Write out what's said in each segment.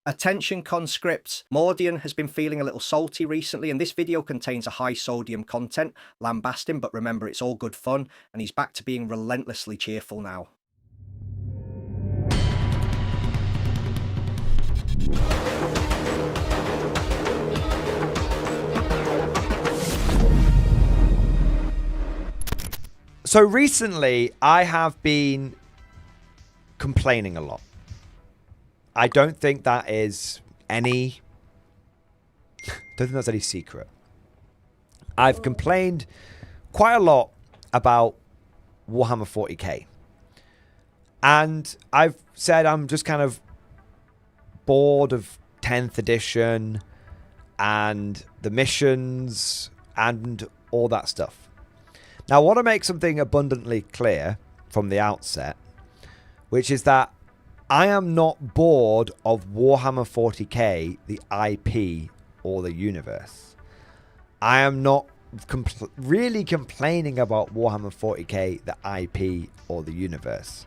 Attention conscripts, Mordian has been feeling a little salty recently, and this video contains a high sodium content, lambasting, but remember it's all good fun, and he's back to being relentlessly cheerful now. So recently, I have been complaining a lot. I don't think that is any... don't think that's any secret. I've complained quite a lot about Warhammer 40k. And I've said I'm just kind of bored of 10th edition and the missions and all that stuff. Now, I want to make something abundantly clear from the outset, which is that I am not bored of Warhammer 40k, the IP, or the universe. I am not really complaining about Warhammer 40k, the IP, or the universe.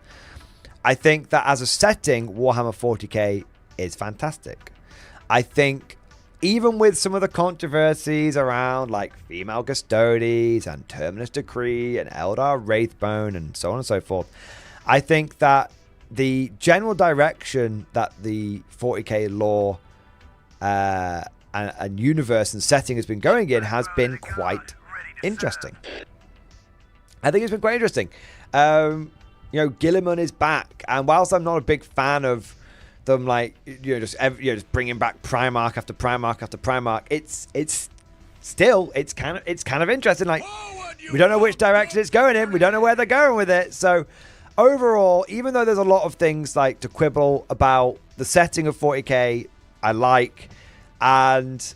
I think that as a setting, Warhammer 40k is fantastic. I think even with some of the controversies around like female custodies and Terminus Decree and Eldar Wraithbone and so on and so forth, I think that the general direction that the 40k lore and universe and setting has been going in has been quite interesting. I think it's been quite interesting. You know, Guilliman is back, and whilst I'm not a big fan of them, like just bringing back Primarch after Primarch after Primarch, it's kind of interesting. Like, we don't know which direction it's going in. We don't know where they're going with it. So overall, even though there's a lot of things like to quibble about, the setting of 40k I like, and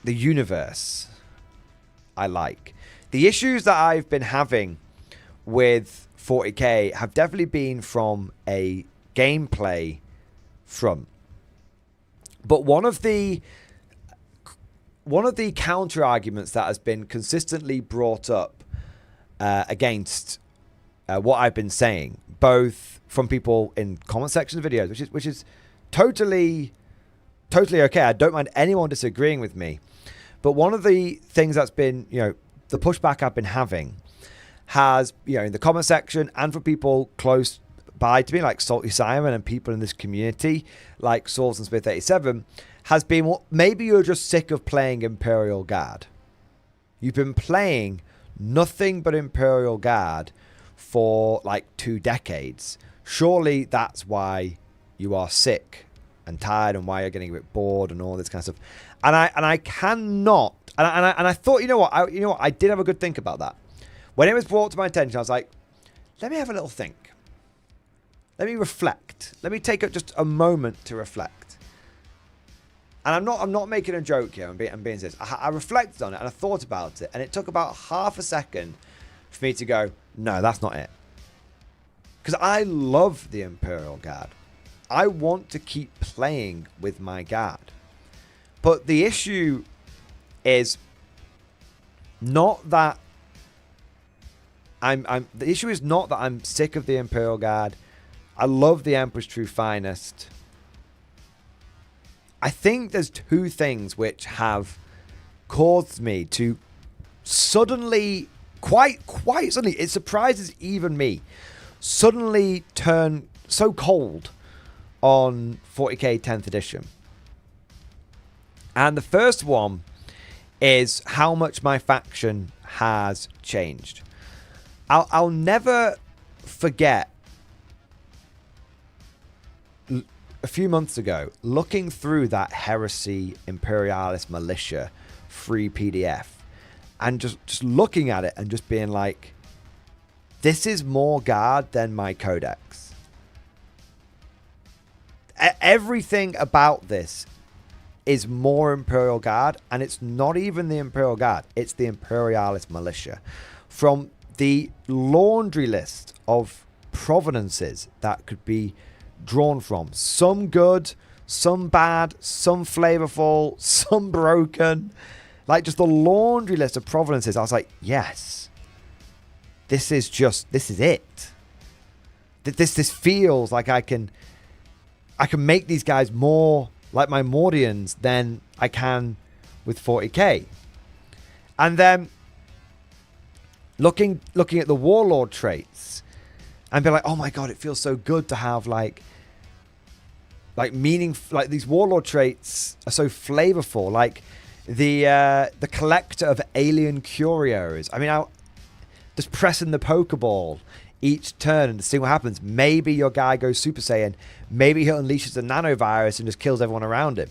the universe I like. The issues that I've been having with 40k have definitely been from a gameplay front. But one of the counter arguments that has been consistently brought up against what I've been saying, both from people in comment sections of videos, which is totally okay. I don't mind anyone disagreeing with me. But one of the things that's been, the pushback I've been having has, in the comment section and for people close by to me, like Salty Simon and people in this community, like Swords and Smith 87, has been, well, maybe you're just sick of playing Imperial Guard. You've been playing nothing but Imperial Guard for like 2 decades. Surely that's why you are sick and tired, and why you're getting a bit bored and all this kind of stuff. And I cannot, and I thought, I did have a good think about that. When it was brought to my attention, I was like, let me have a little think. Let me reflect. Let me take just a moment to reflect. And I'm not making a joke here. I'm being serious. I reflected on it and I thought about it, and it took about half a second for me to go, no, that's not it. Because I love the Imperial Guard. I want to keep playing with my guard. But the issue is not that the issue is not that I'm sick of the Imperial Guard. I love the Emperor's True Finest. I think there's 2 things which have caused me to suddenly, quite suddenly, it surprises even me, suddenly turn so cold on 40k 10th edition. And the first one is how much my faction has changed. I'll never forget a few months ago looking through that Heresy Imperialis Militia free PDF and just looking at it and just being like, this is more guard than my codex. Everything about this is more Imperial Guard, and it's not even the Imperial Guard, it's the Imperialis Militia. From the laundry list of provenances that could be drawn from, some good, some bad, some flavorful, some broken, like just the laundry list of provenances, I was like, yes, this is it. This feels like I can I can make these guys more like my Mordians than I can with 40k. And then looking at the warlord traits and be like, oh my god, it feels so good to have like meaning, like these warlord traits are so flavorful, like the collector of alien curios. I mean, just pressing the Pokeball each turn and seeing what happens. Maybe your guy goes Super Saiyan, maybe he unleashes a nanovirus and just kills everyone around him.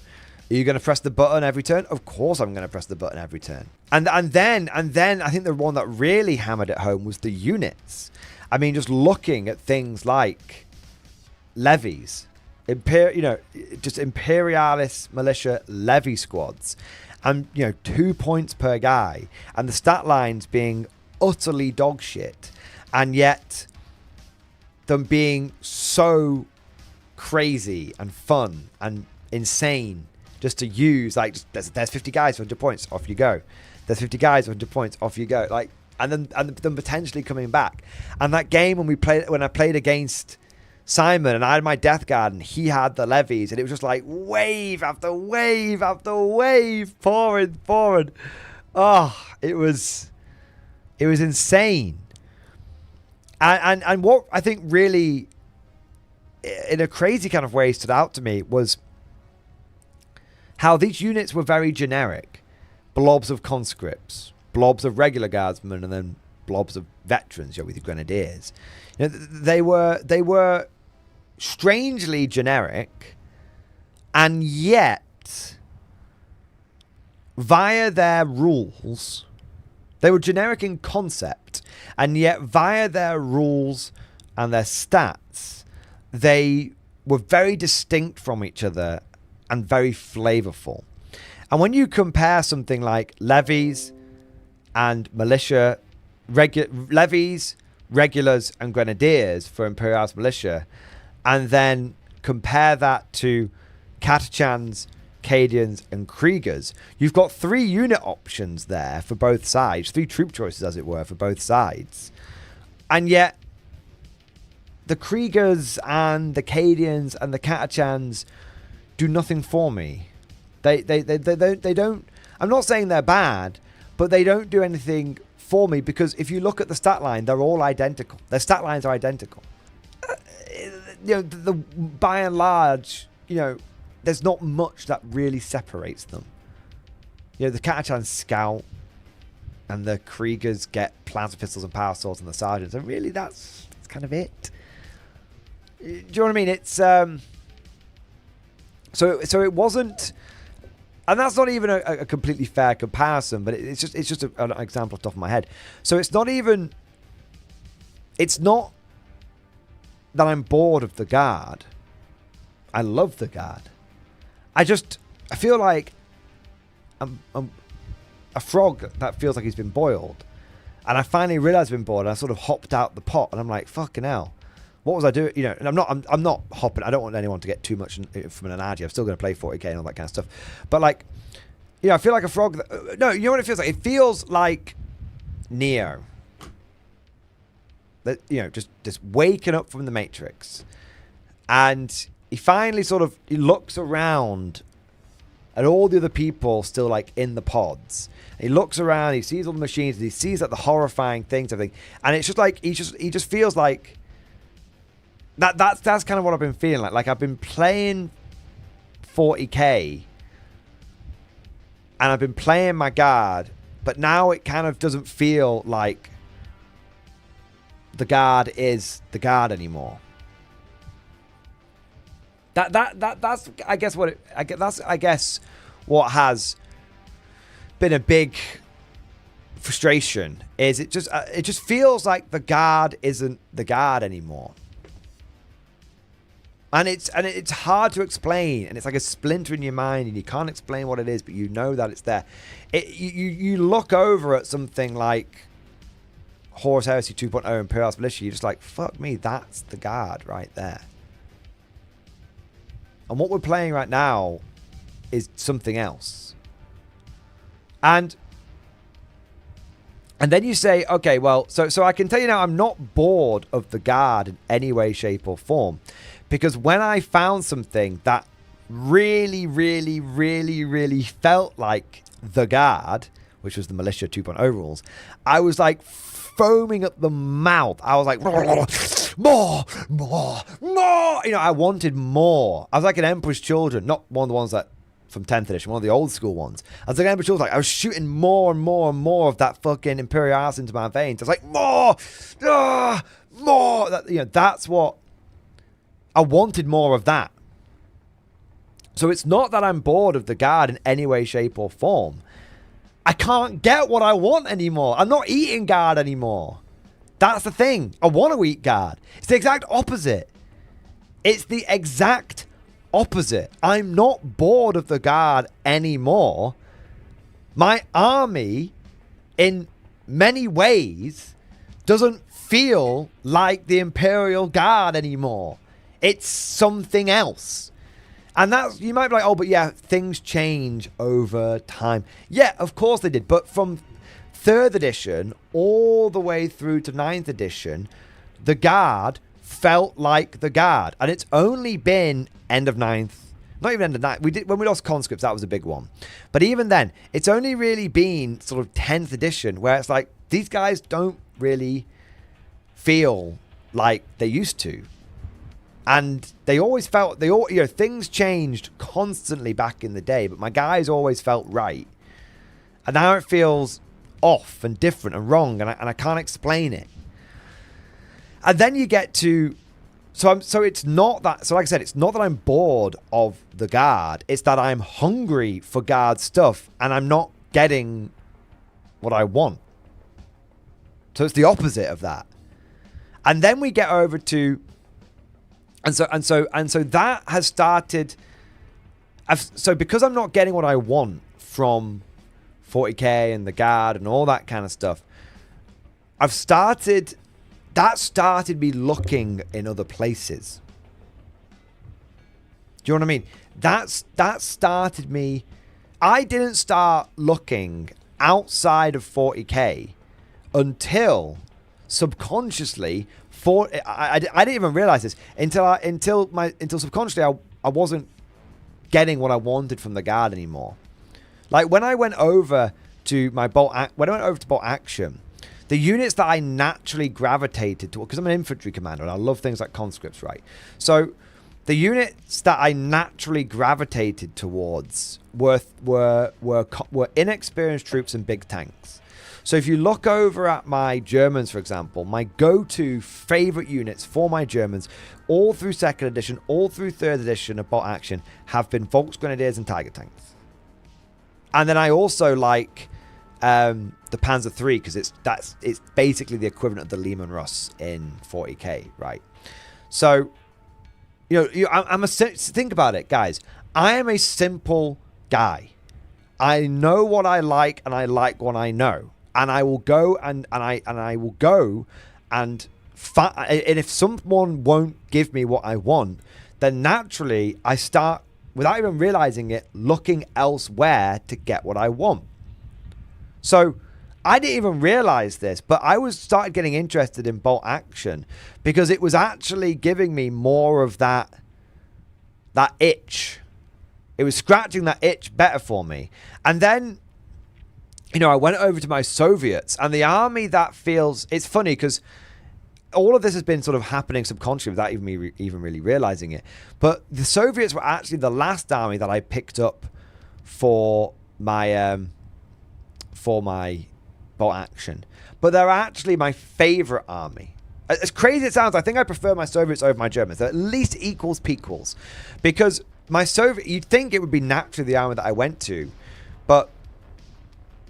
Are you going to press the button every turn? Of course I'm going to press the button every turn. And then I think the one that really hammered it home was the units. I mean, just looking at things like levies, just Imperialist militia levy squads, and 2 points per guy, and the stat lines being utterly dog shit, and yet them being so crazy and fun and insane just to use. Like, there's 50 guys, 100 points, off you go. There's 50 guys, 100 points, off you go. Like, and them potentially coming back. And that game when I played against Simon and I had my Death Guard and he had the levies, and it was just like wave after wave after wave pouring forward. Oh, it was insane. And what I think really, in a crazy kind of way, stood out to me was how these units were very generic. Blobs of conscripts, blobs of regular guardsmen, and then blobs of veterans, with your grenadiers. They were strangely generic, and yet via their rules, they were generic in concept, and yet via their rules and their stats, they were very distinct from each other and very flavorful. And when you compare something like levies and militia, levies, regulars, and grenadiers for Imperialist militia, and then compare that to Catachans, Cadians, and Kriegers, you've got 3 unit options there for both sides, 3 troop choices, as it were, for both sides. And yet, the Kriegers and the Cadians and the Catachans do nothing for me. They don't. I'm not saying they're bad, but they don't do anything for me, because if you look at the stat line, they're all identical. Their stat lines are identical. By and large, there's not much that really separates them. The Catachans scout, and the Kriegers get plasma pistols and power swords, and the sergeants, and really that's kind of it. Do you know what I mean? It's so it wasn't, and that's not even a completely fair comparison, but it's just an example off the top of my head. So it's not that I'm bored of the Guard. I love the Guard. I feel like I'm a frog that feels like he's been boiled. And I finally realized I've been boiled, and I sort of hopped out the pot, and I'm like, fucking hell. What was I doing? And I'm not hopping. I don't want anyone to get too much from an analogy. I'm still going to play 40k and all that kind of stuff. But like, I feel like a frog. No, you know what it feels like? It feels like Neo. That, just waking up from the Matrix. And he finally he looks around at all the other people still like in the pods. And he looks around, he sees all the machines, and he sees like the horrifying things, everything. And it's just like, he just feels like, That's kind of what I've been feeling like. Like, I've been playing 40k and I've been playing my Guard, but now it kind of doesn't feel like the Guard is the Guard anymore. That's I guess what has been a big frustration is it just feels like the Guard isn't the Guard anymore. And it's hard to explain, and it's like a splinter in your mind, and you can't explain what it is, but you know that it's there. You look over at something like Horus Heresy 2.0 Imperialist Militia, you're just like, fuck me, that's the Guard right there. And what we're playing right now is something else. And then you say, okay, well, so I can tell you now, I'm not bored of the Guard in any way, shape, or form. Because when I found something that really, really, really, really felt like the Guard, which was the Militia 2.0 rules, I was like foaming at the mouth. I was like, more. You know, I wanted more. I was like an Emperor's Children, not one of the ones that from 10th edition, one of the old school ones. I was like an Emperor's Children, like I was shooting more and more and more of that fucking Imperial ass into my veins. I was like, more. That, you know, that's what I wanted, more of that. So it's not that I'm bored of the Guard in any way, shape, or form. I can't get what I want anymore. I'm not eating Guard anymore. That's the thing. I want to eat Guard. It's the exact opposite. It's the exact opposite. I'm not bored of the Guard anymore. My army, in many ways, doesn't feel like the Imperial Guard anymore. It's something else. And that's, you might be like, oh, but yeah, things change over time. Yeah, of course they did. But from 3rd edition all the way through to 9th edition, the Guard felt like the Guard. And it's only been end of 9th, not even end of 9th. When we lost conscripts, that was a big one. But even then, it's only really been sort of 10th edition where it's like, these guys don't really feel like they used to. And they always felt, you know, things changed constantly back in the day, but my guys always felt right. And now it feels off and different and wrong, and I can't explain it. And then you get to, so it's not that, so like I said, it's not that I'm bored of the Guard, it's that I'm hungry for Guard stuff, and I'm not getting what I want. So it's the opposite of that. And then we get over to, And so that has started. So because I'm not getting what I want from 40k and the Guard and all that kind of stuff, that started me looking in other places. Do you know what I mean? That started me. I didn't start looking outside of 40k until subconsciously. I didn't even realize this until subconsciously I wasn't getting what I wanted from the Guard anymore. Like when I went over to bolt action, the units that I naturally gravitated to, because I'm an infantry commander and I love things like conscripts, right? So the units that I naturally gravitated towards were inexperienced troops and big tanks. So if you look over at my Germans, for example, my go-to favorite units for my Germans, all through 2nd edition, all through 3rd edition of Bolt Action, have been Volksgrenadiers and Tiger tanks. And then I also like the Panzer III, because it's basically the equivalent of the Lehman Russ in 40k, right? So, think about it, guys. I am a simple guy. I know what I like, and I like what I know. And I will go and if someone won't give me what I want, then naturally I start, without even realizing it, looking elsewhere to get what I want. So I didn't even realize this, but I started getting interested in Bolt Action because it was actually giving me more of that itch. It was scratching that itch better for me. And then, I went over to my Soviets, and the army that feels, it's funny because all of this has been sort of happening subconsciously without even really realizing it. But the Soviets were actually the last army that I picked up for my Bolt Action. But they're actually my favorite army. As crazy as it sounds, I think I prefer my Soviets over my Germans. They're at least equals pequals. Because my Soviet, you'd think it would be naturally the army that I went to, but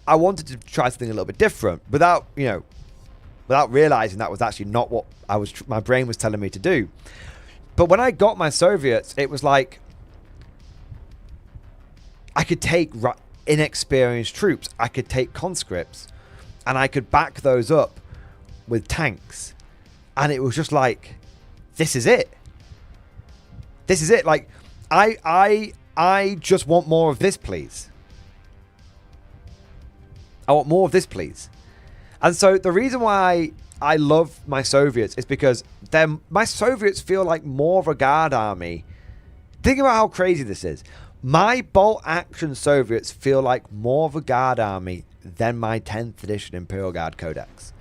I wanted to try something a little bit different without realizing that was actually not what my brain was telling me to do. But when I got my Soviets, it was like I could take inexperienced troops, I could take conscripts, and I could back those up with tanks. And it was just like, this is it. This is it. Like, I just want more of this, please. I want more of this, please. And so the reason why I love my Soviets is because my Soviets feel like more of a guard army. Think about how crazy this is. My bolt action Soviets feel like more of a guard army than my 10th edition Imperial Guard Codex.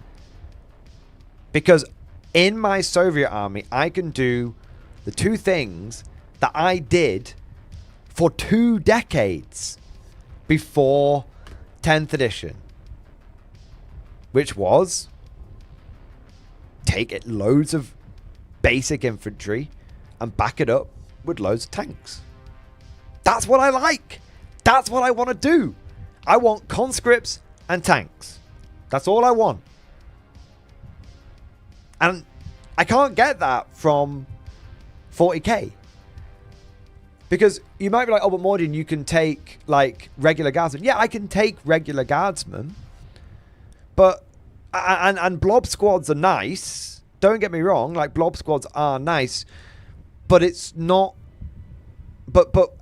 Because in my Soviet army, I can do the two things that I did for 2 decades before 10th edition. Which was take it loads of basic infantry and back it up with loads of tanks. That's what I like. That's what I want to do. I want conscripts and tanks. That's all I want. And I can't get that from 40k. Because you might be like, oh, but Mordian, you can take like regular guardsmen. Yeah, I can take regular guardsmen. But, and blob squads are nice. Don't get me wrong. Like, blob squads are nice. But it's not.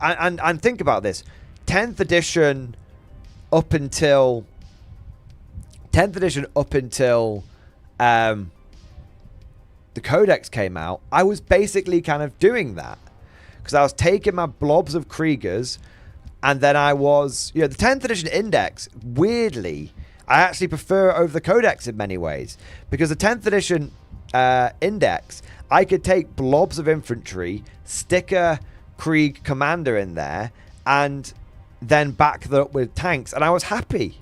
And think about this. 10th edition up until the Codex came out, I was basically kind of doing that. Because I was taking my blobs of Kriegers, and then I was, the 10th edition index, weirdly, I actually prefer over the Codex in many ways. Because the 10th edition index, I could take blobs of infantry, stick a Krieg commander in there, and then back that up with tanks, and I was happy.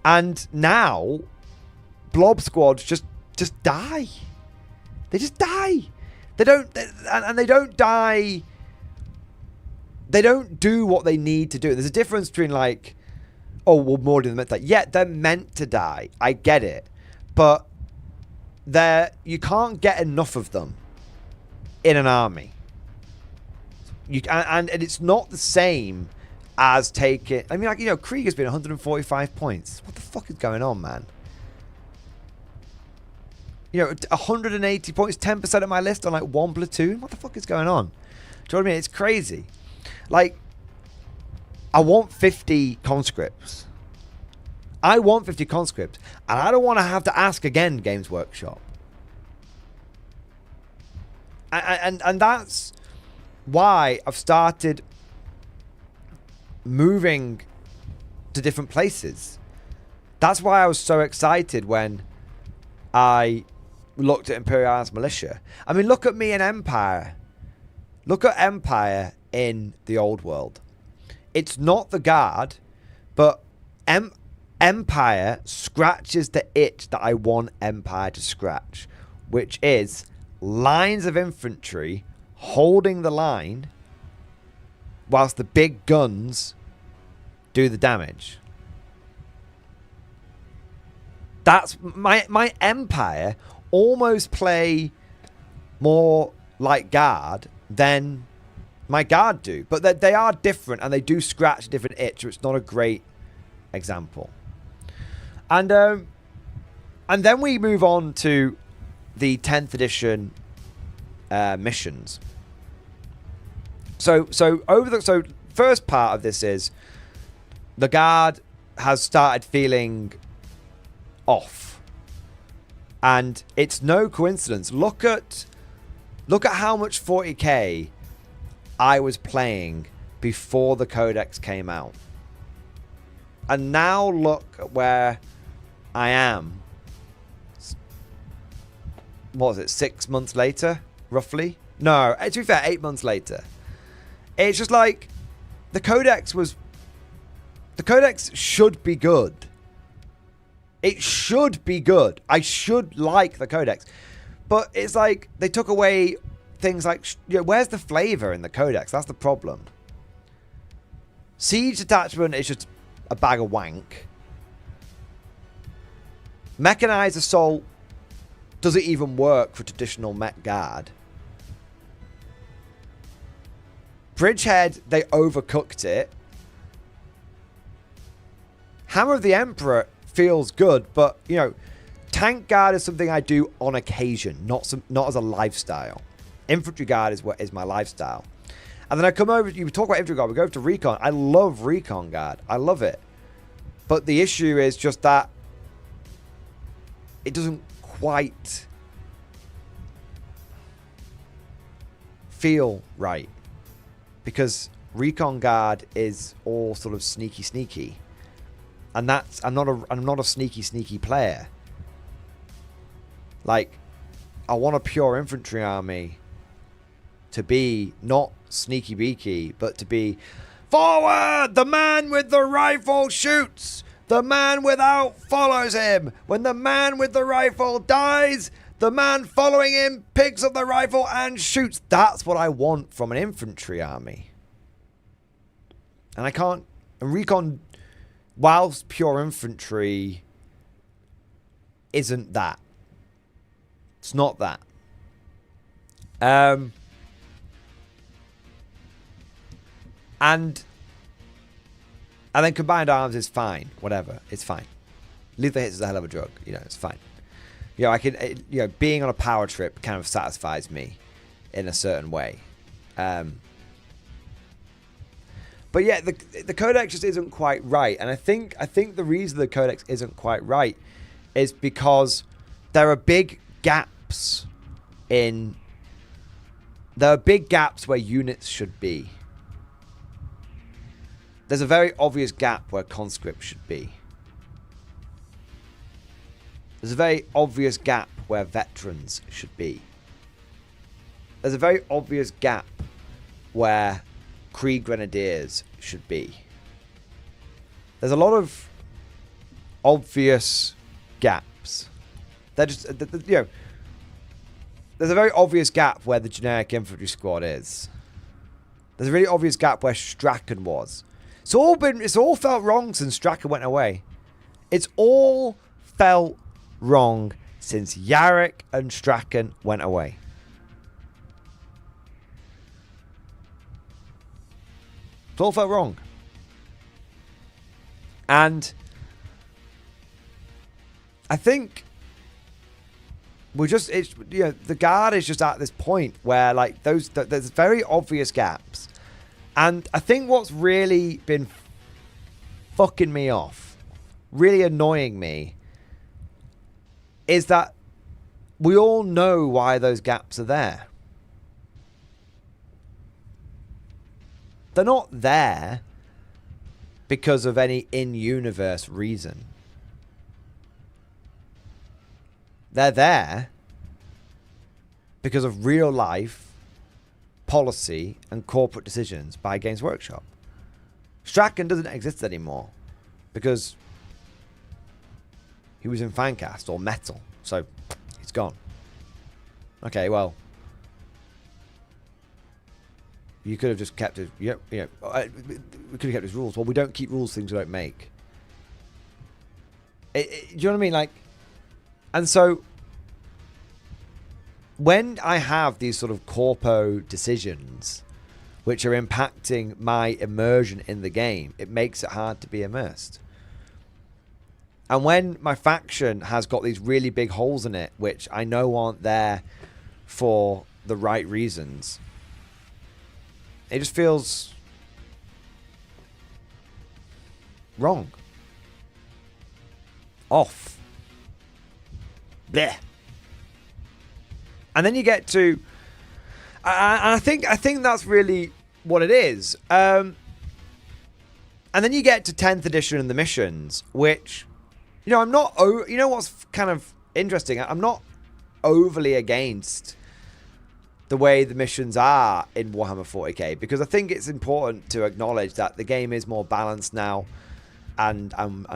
And now, blob squads just die. They just die. They don't die. They don't do what they need to do. There's a difference between like, oh, well, Mordian meant that. Yeah, they're meant to die. I get it, but you can't get enough of them in an army. And it's not the same as taking. I mean, like, Krieg has been 145 points. What the fuck is going on, man? 180 points, 10% of my list on like 1 platoon. What the fuck is going on? Do you know what I mean? It's crazy. Like, I want 50 conscripts. I want 50 conscripts, and I don't want to have to ask again, Games Workshop. And that's why I've started moving to different places. That's why I was so excited when I looked at Imperial Militia. I mean, look at me in Empire. Look at Empire in the old world. It's not the Guard, but Empire scratches the itch that I want Empire to scratch, which is lines of infantry holding the line whilst the big guns do the damage. That's my Empire almost play more like Guard than my Guard do, but they are different and they do scratch a different itch, so it's not a great example. And then we move on to the 10th edition missions. So first part of this is the Guard has started feeling off. And it's no coincidence. Look at how much 40k I was playing before the Codex came out. And now look at where I am. What was it, 6 months later, roughly? No, to be fair, 8 months later. It's just like, the Codex should be good. It should be good. I should like the Codex. But it's like, they took away things like, where's the flavor in the Codex? That's the problem. Siege Detachment is just a bag of wank. Mechanized Assault does it even work for traditional Met Guard? Bridgehead, they overcooked it. Hammer of the Emperor feels good, but Tank Guard is something I do on occasion, not as a lifestyle. Infantry Guard is my lifestyle. And then I come over, you talk about Infantry Guard, we go over to Recon. I love Recon Guard. I love it. But the issue is just that it doesn't quite feel right because Recon Guard is all sort of sneaky, and I'm not a sneaky player. Like, I want a pure infantry army to be not sneaky beaky, but to be forward. The man with the rifle shoots. The man without follows him. When the man with the rifle dies, the man following him picks up the rifle and shoots. That's what I want from an infantry army. And I can't... And Recon, whilst pure infantry, isn't that. It's not that. And then combined arms is fine. Whatever. It's fine. Lethal hits is a hell of a drug. You know, it's fine. You know, I can... You know, being on a power trip kind of satisfies me in a certain way. But yeah, the codex just isn't quite right. And I think the reason the codex isn't quite right is because there are big gaps in... There are big gaps where units should be. There's a very obvious gap where conscripts should be. There's a very obvious gap where veterans should be. There's a very obvious gap where Krieg Grenadiers should be. There's a lot of obvious gaps. They're just, you know, there's a very obvious gap where the generic infantry squad is. There's a really obvious gap where Strachan was. It's all felt wrong since Strachan went away. It's all felt wrong since Yarrick and Strachan went away. It's all felt wrong. And I think we're just, it's, you know, the Guard is just at this point where, like, there's very obvious gaps. And I think what's really been fucking me off, really annoying me, is that we all know why those gaps are there. They're not there because of any in-universe reason. They're there because of real life policy and corporate decisions by Games Workshop. Strachan doesn't exist anymore because he was in Fancast or Metal, so he's gone. Okay, well, you could have just kept it. We could have kept his rules. Well, we don't keep rules things we don't make. Do you know what I mean? Like, and so when I have these sort of corpo decisions which are impacting my immersion in the game, it makes it hard to be immersed. And when my faction has got these really big holes in it, which I know aren't there for the right reasons, it just feels wrong. Off. Blech. And then you get to... I think that's really what it is. And then you get to 10th edition and the missions, which, you know, I'm not... You know what's kind of interesting? I'm not overly against the way the missions are in Warhammer 40k, because I think it's important to acknowledge that the game is more balanced now and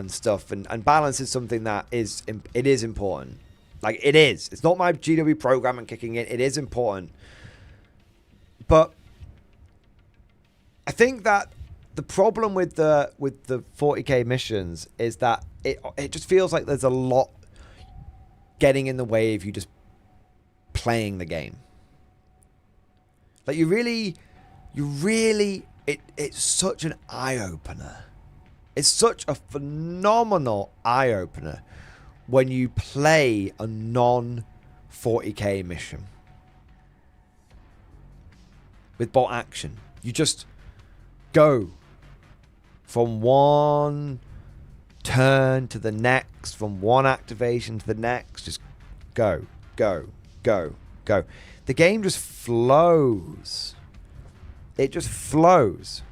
stuff. And balance is something that is important. Like, it is. It's not my GW programming kicking in. It is important. But I think that the problem with the 40k missions is that it just feels like there's a lot getting in the way of you just playing the game. Like, it's such an eye-opener. It's such a phenomenal eye-opener when you play a non-40k mission with bolt action. You just go from one turn to the next, from one activation to the next. Just go, go, go, go. The game just flows. It just flows.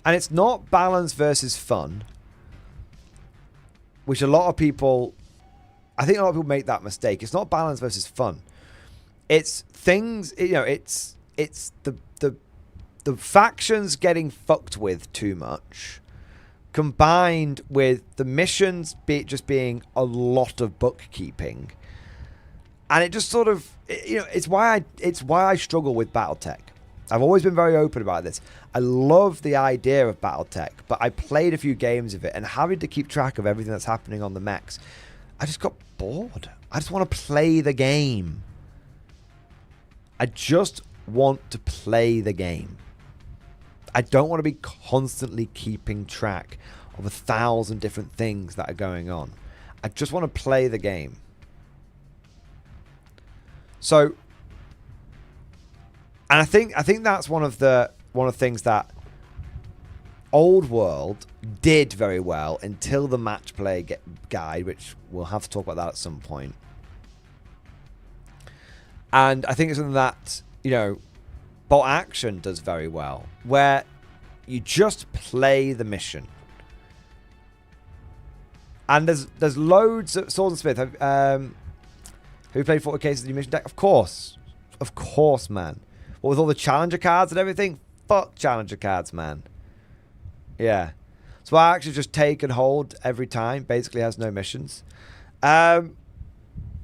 And it's not balance versus fun, which a lot of people, I think a lot of people make that mistake. It's not balance versus fun. It's things, you know, it's the factions getting fucked with too much, combined with the missions just being a lot of bookkeeping. And it just sort of, you know, it's why I struggle with BattleTech. I've always been very open about this. I love the idea of BattleTech, but I played a few games of it, and having to keep track of everything that's happening on the mechs, I just got bored. I just want to play the game. I just want to play the game. I don't want to be constantly keeping track of 1,000 different things that are going on. I just want to play the game. So, and I think that's one of the things that Old World did very well until the match play guide, which we'll have to talk about that at some point. And I think it's something that, you know, Bolt Action does very well, where you just play the mission. And there's loads of Swords and Smith. Have you played 40K's new mission deck? Of course, man. What with all the challenger cards and everything? Fuck challenger cards, man. Yeah. So I actually just take and hold every time. Basically has no missions.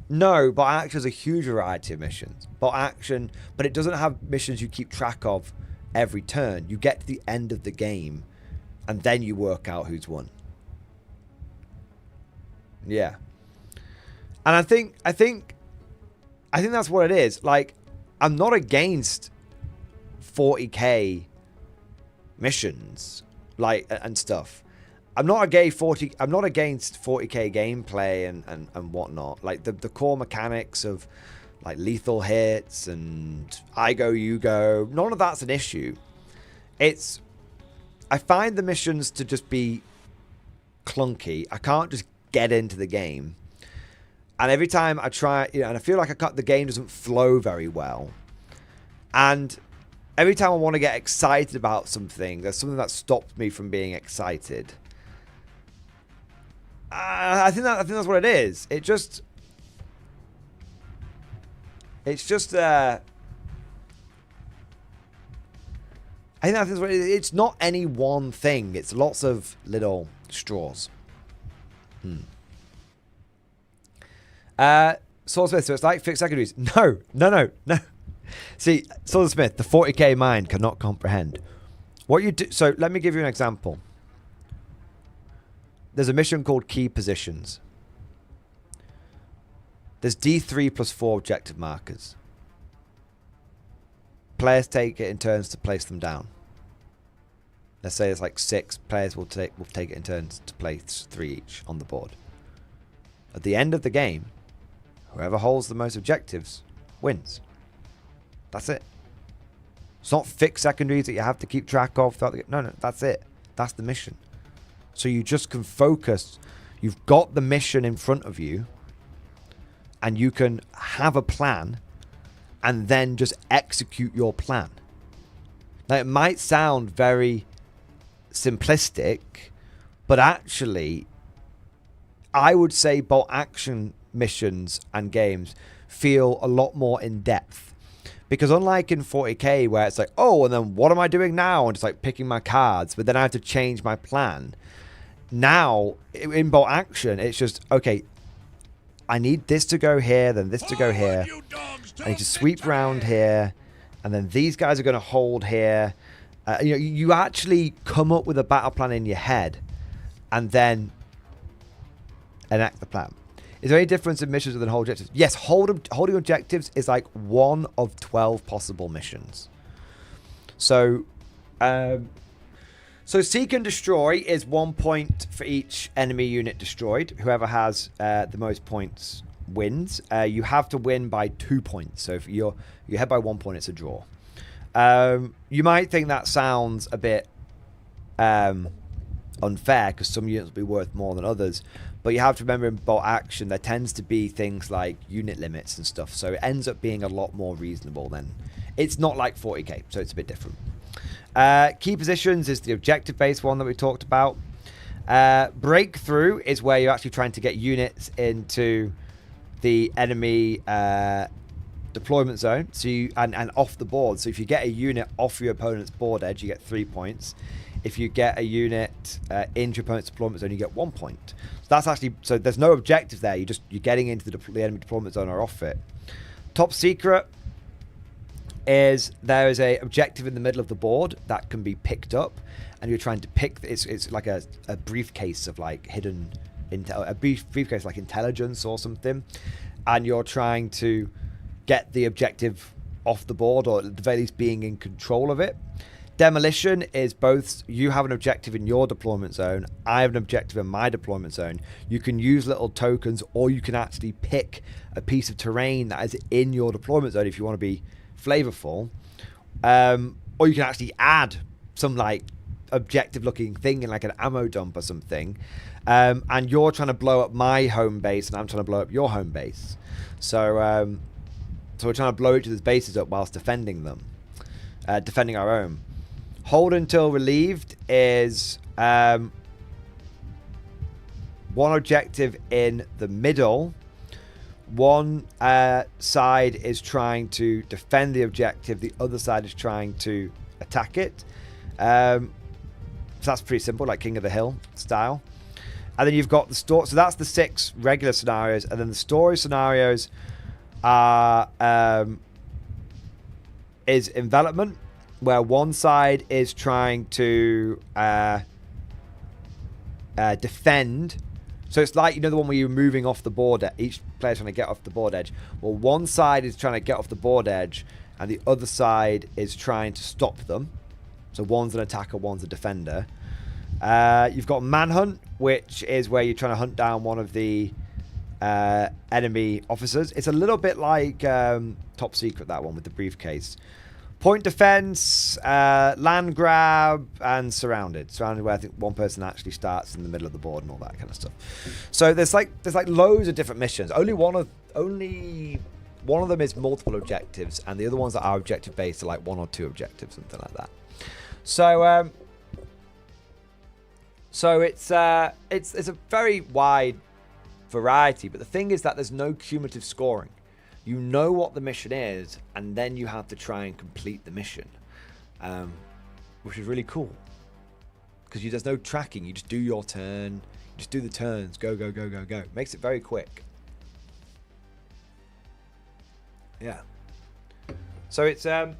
No, Bolt Action has a huge variety of missions. Bolt Action, but it doesn't have missions you keep track of every turn. You get to the end of the game, and then you work out who's won. Yeah. And I think that's what it is. Like, I'm not against 40k missions, like, and stuff. I'm not against 40k gameplay and whatnot. Like the core mechanics of like lethal hits and I go you go. None of that's an issue. I find the missions to just be clunky. I can't just get into the game. And every time I try, you know, and I feel like the game doesn't flow very well. And every time I want to get excited about something, there's something that stops me from being excited. I think that's what it is. It's just I think that's what it is. It's not any one thing. It's lots of little straws. Swordsmith, so it's like fixed secondaries. No. See, Swordsmith, the 40k mind cannot comprehend what you do. So let me give you an example. There's a mission called Key Positions. There's D3 plus 4 objective markers. Players take it in turns to place them down. Let's say it's like 6 players will take it in turns to place 3 each on the board. At the end of the game, whoever holds the most objectives wins. That's it. It's not fixed secondaries that you have to keep track of throughout the game. No, that's it. That's the mission. So you just can focus. You've got the mission in front of you, and you can have a plan and then just execute your plan. Now, it might sound very simplistic, but actually, I would say Bolt Action missions and games feel a lot more in depth. Because unlike in 40k, where it's like, oh, and then what am I doing now? And just like picking my cards, but then I have to change my plan. Now, in Bolt Action, it's just, okay, I need this to go here, then this to go here. I need to sweep around here, and then these guys are going to hold here. You actually come up with a battle plan in your head, and then enact the plan. Is there any difference in missions than hold objectives? Yes, holding objectives is like one of 12 possible missions. So, Seek and Destroy is 1 point for each enemy unit destroyed. Whoever has the most points wins. You have to win by 2 points. So if you're ahead by 1 point, it's a draw. You might think that sounds a bit unfair because some units will be worth more than others. But you have to remember in bolt action, there tends to be things like unit limits and stuff. So it ends up being a lot more reasonable then. It's not like 40k, so it's a bit different. Key positions is the objective-based one that we talked about. Breakthrough is where you're actually trying to get units into the enemy deployment zone, so and off the board. So if you get a unit off your opponent's board edge, you get 3 points. If you get a unit into your opponent's deployment zone, you get 1 point. So that's actually, so there's no objective there. You're getting into the enemy deployment zone or off it. Top secret is there is a objective in the middle of the board that can be picked up, and you're trying to pick. It's like a briefcase of like hidden intel, a briefcase like intelligence or something, and you're trying to get the objective off the board, or at the very least being in control of it. Demolition is both you have an objective in your deployment zone, I have an objective in my deployment zone. You can use little tokens, or you can actually pick a piece of terrain that is in your deployment zone if you want to be flavorful, or you can actually add some like objective looking thing in like an ammo dump or something, and you're trying to blow up my home base and I'm trying to blow up your home base. So we're trying to blow each other's bases up whilst defending them, defending our own. Hold until relieved is one objective in the middle. One side is trying to defend the objective, the other side is trying to attack it. So that's pretty simple, like King of the Hill style. And then you've got the story. So that's the 6 regular scenarios, and then the story scenarios are is envelopment, where one side is trying to defend. So it's like, you know, the one where you're moving off the board, each player's trying to get off the board edge. Well, one side is trying to get off the board edge, and the other side is trying to stop them. So one's an attacker, one's a defender. You've got manhunt, which is where you're trying to hunt down one of the enemy officers. It's a little bit like Top Secret, that one with the briefcase. Point defense, land grab, and surrounded. Surrounded, where I think one person actually starts in the middle of the board and all that kind of stuff. So there's like loads of different missions. Only one of them is multiple objectives, and the other ones that are objective based are like 1 or 2 objectives, something like that. So it's a very wide variety, but the thing is that there's no cumulative scoring. You know what the mission is, and then you have to try and complete the mission, which is really cool. Because there's no tracking. You just do your turn. You just do the turns. Go, go, go, go, go. Makes it very quick. Yeah. So it's they're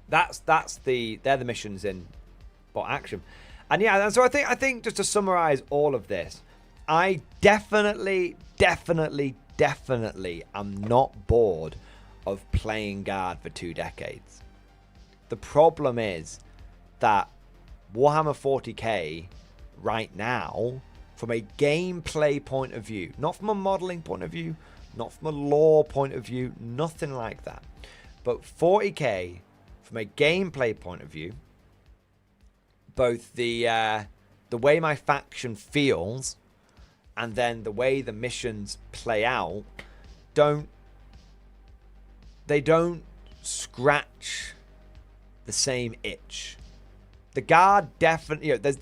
the missions in bot action, and yeah. And so I think just to summarize all of this, I definitely am not bored of playing Guard for 2 decades. The problem is that Warhammer 40k right now, from a gameplay point of view, not from a modeling point of view, not from a lore point of view, nothing like that, but 40k from a gameplay point of view, both the way my faction feels and then the way the missions play out don't scratch the same itch. The Guard definitely, the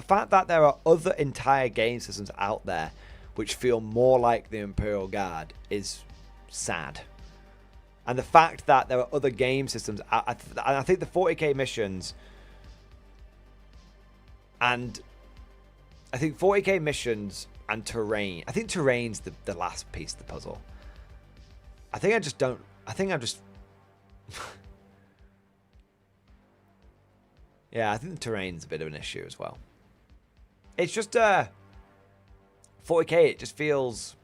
fact that there are other entire game systems out there which feel more like the Imperial Guard is sad. And the fact that there are other game systems, I think the 40k missions, and I think 40k missions and terrain. I think terrain's the last piece of the puzzle. I think I'm just yeah, I think the terrain's a bit of an issue as well. It's just 40k, it just feels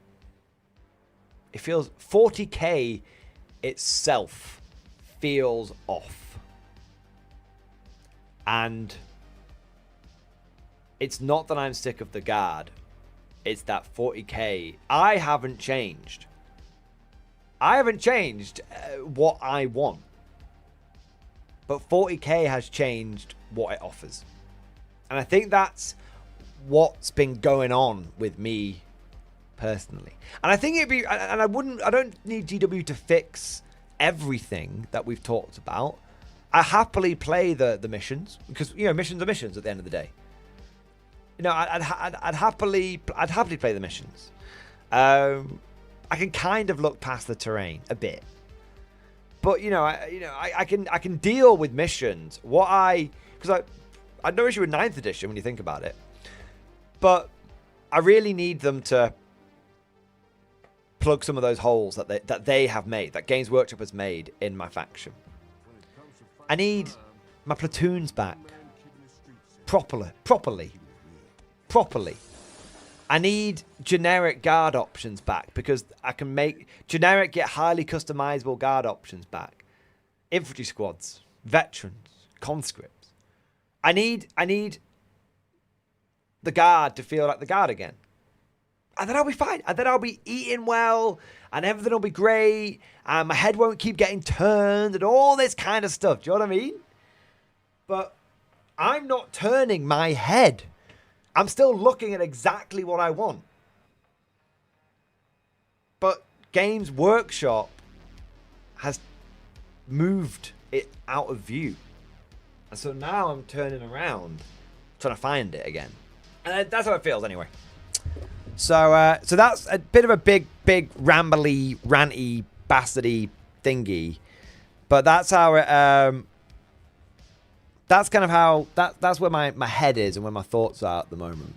40k itself feels off. And it's not that I'm sick of the Guard. It's that 40k, I haven't changed. I haven't changed what I want. But 40k has changed what it offers. And I think that's what's been going on with me personally. And I think it'd be, and I don't need GW to fix everything that we've talked about. I happily play the missions, because, you know, missions are missions at the end of the day. You know, I'd happily play the missions. I can kind of look past the terrain a bit, but I can deal with missions. Because I had no issue with 9th edition when you think about it, but I really need them to plug some of those holes that they have made, that Games Workshop has made in my faction. I need my platoons back properly. I need generic guard options back, because I can make generic yet highly customizable guard options back. Infantry squads, veterans, conscripts. I need the guard to feel like the guard again. And then I'll be fine. And then I'll be eating well, and everything will be great, and my head won't keep getting turned, and all this kind of stuff. Do you know what I mean? But I'm not turning my head. I'm still looking at exactly what I want. But Games Workshop has moved it out of view. And so now I'm turning around, trying to find it again. And that's how it feels anyway. So that's a bit of a big rambly, ranty, bastardy thingy. But that's how it, that's kind of how, that's where my head is and where my thoughts are at the moment.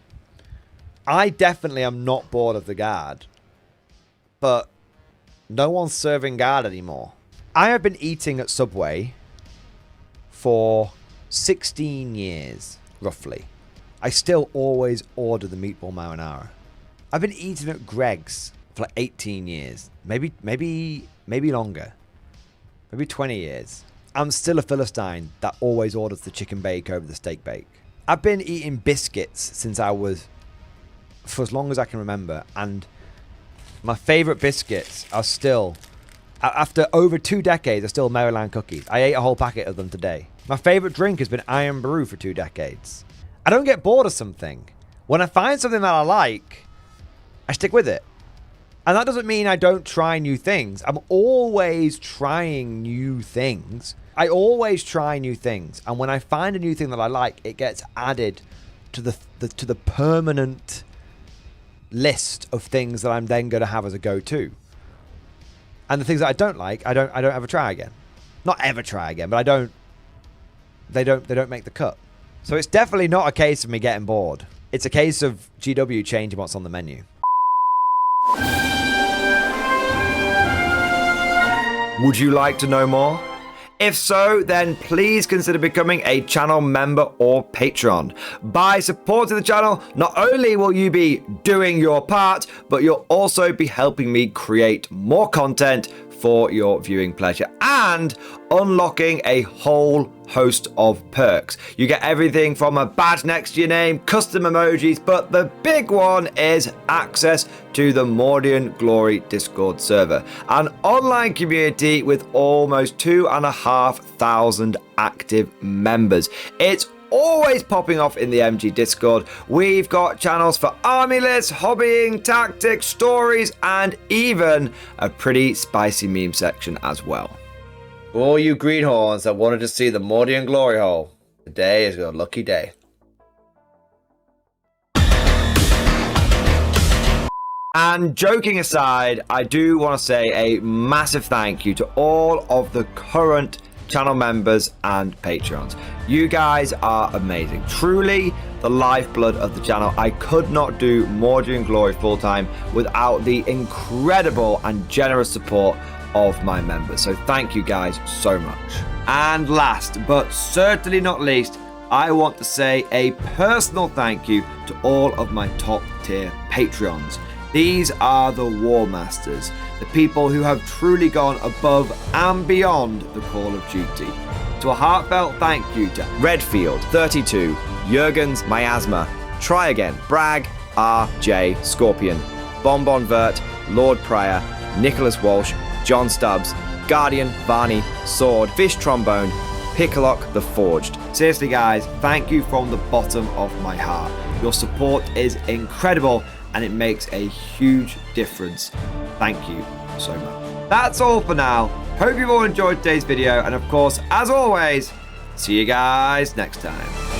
I definitely am not bored of the guard, but no one's serving guard anymore. I have been eating at Subway for 16 years, roughly. I still always order the meatball marinara. I've been eating at Greg's for like 18 years, maybe longer, maybe 20 years. I'm still a Philistine that always orders the chicken bake over the steak bake. I've been eating biscuits since for as long as I can remember, and my favorite biscuits are still, after over 2 decades, are still Maryland cookies. I ate a whole packet of them today. My favorite drink has been Iron Brew for 2 decades. I don't get bored of something. When I find something that I like, I stick with it. And that doesn't mean I don't try new things. I'm always trying new things. I always try new things. And when I find a new thing that I like, it gets added to the permanent list of things that I'm then going to have as a go-to. And the things that I don't like, I don't ever try again. Not ever try again, but they don't make the cut. So it's definitely not a case of me getting bored. It's a case of GW changing what's on the menu. Would you like to know more? If so, then please consider becoming a channel member or patron. By supporting the channel, not only will you be doing your part, but you'll also be helping me create more content for your viewing pleasure and unlocking a whole host of perks. You get everything from a badge next to your name, custom emojis, but the big one is access to the Mordian Glory Discord server, an online community with almost 2,500 active members. It's always popping off in the MG Discord. We've got channels for army lists, hobbying, tactics, stories, and even a pretty spicy meme section as well. All you greenhorns that wanted to see the Mordian glory hole, today is your lucky day. And joking aside, I do want to say a massive thank you to all of the current channel members and patrons. You guys are amazing. Truly the lifeblood of the channel. I could not do Mordian Glory full time without the incredible and generous support of my members. So thank you guys so much. And last but certainly not least, I want to say a personal thank you to all of my top tier Patreons. These are the War Masters, the people who have truly gone above and beyond the call of duty. So a heartfelt thank you to Redfield, 32, Jurgens, Miasma, Try Again, Bragg, RJ, Scorpion, Bonbon Vert, Lord Pryor, Nicholas Walsh, John Stubbs, Guardian, Varney, Sword, Fish Trombone, Picklock the Forged. Seriously guys, thank you from the bottom of my heart. Your support is incredible and it makes a huge difference. Thank you so much. That's all for now. Hope you've all enjoyed today's video, and of course, as always, see you guys next time.